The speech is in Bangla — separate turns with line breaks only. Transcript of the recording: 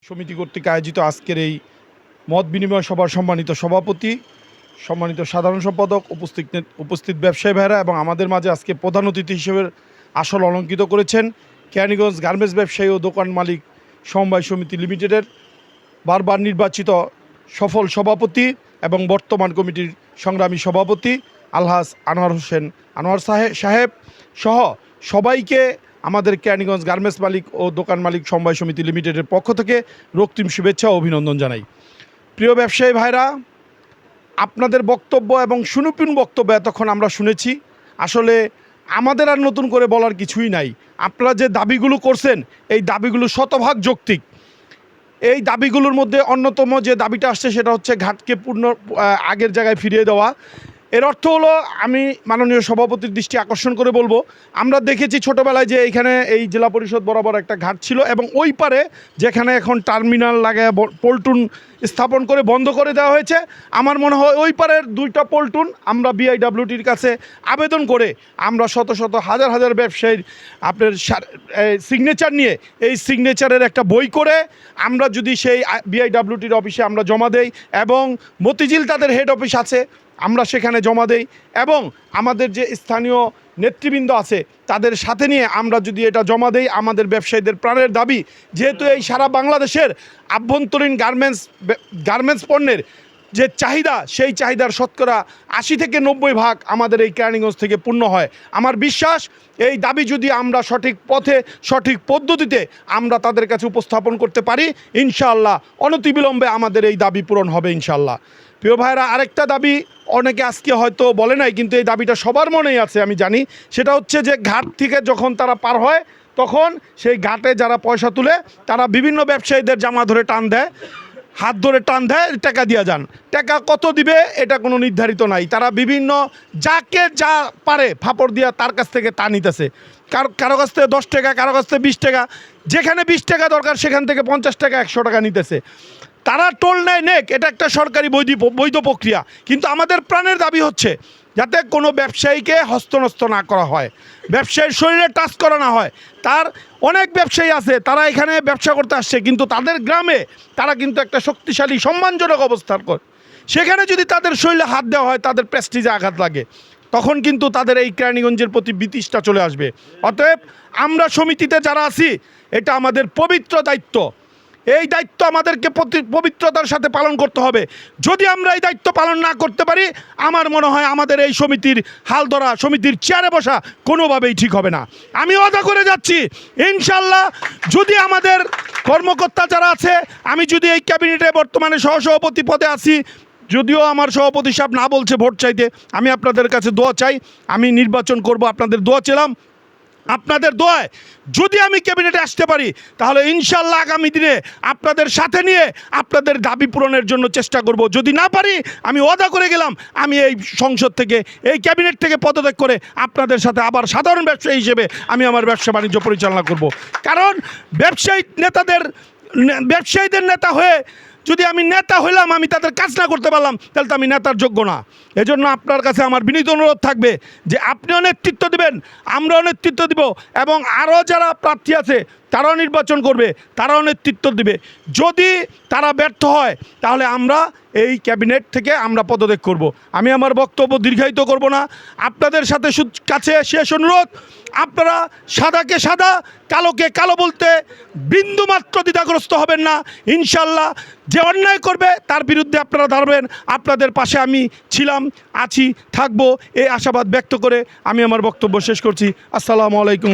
সমিতি কর্তৃক আয়োজিত আজকের এই মত বিনিময় সভার সম্মানিত সভাপতি, সম্মানিত সাধারণ সম্পাদক, উপস্থিত ব্যবসায়ী ভাইরা এবং আমাদের মাঝে আজকে প্রধান অতিথি হিসেবে আসল অলঙ্কিত করেছেন কেরানীগঞ্জ গার্মেন্টস ব্যবসায়ী ও দোকান মালিক সমবায় সমিতি লিমিটেডের বারবার নির্বাচিত সফল সভাপতি এবং বর্তমান কমিটির সংগ্রামী সভাপতি আলহাজ আনোয়ার হোসেন আনোয়ার সাহেব সহ সবাইকে আমাদের কেরানীগঞ্জ গার্মেন্টস মালিক ও দোকান মালিক সমবায় সমিতি লিমিটেডের পক্ষ থেকে রক্তিম শুভেচ্ছা ও অভিনন্দন জানাই। প্রিয় ব্যবসায়ী ভাইরা, আপনাদের বক্তব্য এবং সুনিপুণ বক্তব্য এতক্ষণ আমরা শুনেছি। আসলে আমাদের আর নতুন করে বলার কিছুই নাই। আপনারা যে দাবিগুলো করছেন এই দাবিগুলো শতভাগ যৌক্তিক। এই দাবিগুলোর মধ্যে অন্যতম যে দাবিটা আসছে সেটা হচ্ছে ঘাটকে আগের জায়গায় ফিরিয়ে দেওয়া। এর অর্থ হলো, আমি মাননীয় সভাপতির দৃষ্টি আকর্ষণ করে বলবো, আমরা দেখেছি ছোটোবেলায় যে এইখানে এই জেলা পরিষদ বরাবর একটা ঘাট ছিল এবং ওই পারে যেখানে এখন টার্মিনাল লাগায় পল্টুন স্থাপন করে বন্ধ করে দেওয়া হয়েছে, আমার মনে হয় ওই পারের 2টা পল্টুন আমরা বিআইডব্লিউটির কাছে আবেদন করে আমরা শত শত হাজার হাজার ব্যবসায়ীর আপনার সিগনেচার নিয়ে এই সিগনেচারের একটা বই করে আমরা যদি সেই বিআইডব্লিউটির অফিসে আমরা জমা দেই এবং মতিঝিল তাদের হেড অফিস আছে আমরা সেখানে জমা দেই এবং আমাদের যে স্থানীয় নেতৃবৃন্দ আছে তাদের সাথে নিয়ে আমরা যদি এটা জমা দেই, আমাদের ব্যবসায়ীদের প্রাণের দাবি, যেহেতু এই সারা বাংলাদেশের আভ্যন্তরীণ গার্মেন্টস পণ্যের যে চাহিদা, সেই চাহিদার শতকরা 80 থেকে 90% আমাদের এই কেরানীগঞ্জ থেকে পূর্ণ হয়। আমার বিশ্বাস এই দাবি যদি আমরা সঠিক পথে সঠিক পদ্ধতিতে আমরা তাদের কাছে উপস্থাপন করতে পারি, ইনশাআল্লাহ অনতিবিলম্বে আমাদের এই দাবি পূরণ হবে ইনশাআল্লাহ। প্রিয় ভাইরা, আরেকটা দাবি অনেকে আজকে হয়তো বলে নাই, কিন্তু এই দাবিটা সবার মনেই আছে আমি জানি। সেটা হচ্ছে যে ঘাট থেকে যখন তারা পার হয় তখন সেই ঘাটে যারা পয়সা তুলে তারা বিভিন্ন ব্যবসায়ীদের জামা ধরে টান দেয়, হাত ধরে টান দেয়, টাকা দিয়ে যান। টাকা কত দিবে এটা কোনো নির্ধারিত নাই। তারা বিভিন্ন যাকে যা পারে ফাপড় দিয়া তার কাছ থেকে তা নিতেছে। কারো কাছ থেকে 10 টাকা, কারো কাছ থেকে 20 টাকা, যেখানে 20 টাকা দরকার সেখান থেকে 50 টাকা 100 টাকা নিতেছে। তারা টোল নেয় নেক, এটা একটা সরকারি বৈধ প্রক্রিয়া, কিন্তু আমাদের প্রাণের দাবি হচ্ছে যাতে কোনো ব্যবসায়ীকে হস্তনস্ত না করা হয়, ব্যবসায়ীর শরীরে টাচ করা না হয়। তার অনেক ব্যবসায়ী আছে তারা এখানে ব্যবসা করতে আসছে, কিন্তু তাদের গ্রামে তারা কিন্তু একটা শক্তিশালী সম্মানজনক অবস্থান করে, সেখানে যদি তাদের শরীরে হাত দেওয়া হয় তাদের প্রেস্টিজে আঘাত লাগে, তখন কিন্তু তাদের এই কেরানীগঞ্জের প্রতি বিতৃষ্ণা চলে আসবে। অতএব আমরা সমিতিতে যারা আছি, এটা আমাদের পবিত্র দায়িত্ব। এই দায়িত্ব আমাদেরকে পবিত্রতার সাথে পালন করতে হবে। যদি আমরা এই দায়িত্ব পালন না করতে পারি, আমার মনে হয় আমাদের এই সমিতির হাল ধরা, সমিতির চেয়ারে বসা কোনোভাবেই ঠিক হবে না। আমি ওয়াদা করে যাচ্ছি, ইনশাল্লাহ যদি আমাদের কর্মকর্তা যারা আছে, আমি যদি এই ক্যাবিনেটে বর্তমানে সহসভাপতি পদে আছি, যদিও আমার সভাপতি সাহেব না বলছে ভোট চাইতে, আমি আপনাদের কাছে দোয়া চাই, আমি নির্বাচন করব, আপনাদের দোয়া চাইলাম। আপনাদের দোয়ায় যদি আমি ক্যাবিনেটে আসতে পারি, তাহলে ইনশাল্লাহ আগামী দিনে আপনাদের সাথে নিয়ে আপনাদের দাবি পূরণের জন্য চেষ্টা করব। যদি না পারি, আমি ওয়াদা করে গেলাম, আমি এই সংসদ থেকে, এই ক্যাবিনেট থেকে পদত্যাগ করে আপনাদের সাথে আবার সাধারণ ব্যবসায়ী হিসেবে আমি আমার ব্যবসা বাণিজ্য পরিচালনা করব। কারণ ব্যবসায়ীদের নেতা হয়ে যদি আমি নেতা হইলাম, আমি তাদের কাজ না করতে পারলাম, তাহলে তো আমি নেতার যোগ্য না। এজন্য আপনার কাছে আমার বিনীত অনুরোধ থাকবে যে আপনিও নেতৃত্ব দেবেন, আমরাও নেতৃত্ব দিব এবং আরও যারা প্রার্থী আছে তারাও নির্বাচন করবে, তারাও নেতৃত্ব দিবে। যদি তারা ব্যর্থ হয় তাহলে আমরা এই ক্যাবিনেট থেকে আমরা পদত্যাগ করব। আমি আমার বক্তব্য দীর্ঘায়িত করব না। আপনাদের কাছে শেষ অনুরোধ, আপনারা সাদাকে সাদা, কালোকে কালো বলতে বিন্দুমাত্র দ্বিধাগ্রস্ত হবেন না। ইনশাল্লাহ যে অন্যায় করবে তার বিরুদ্ধে আপনারা দাঁড়াবেন। আপনাদের পাশে আমি ছিলাম, আছি, থাকবো, এই আশাবাদ ব্যক্ত করে আমি আমার বক্তব্য শেষ করছি। আসসালামু আলাইকুম।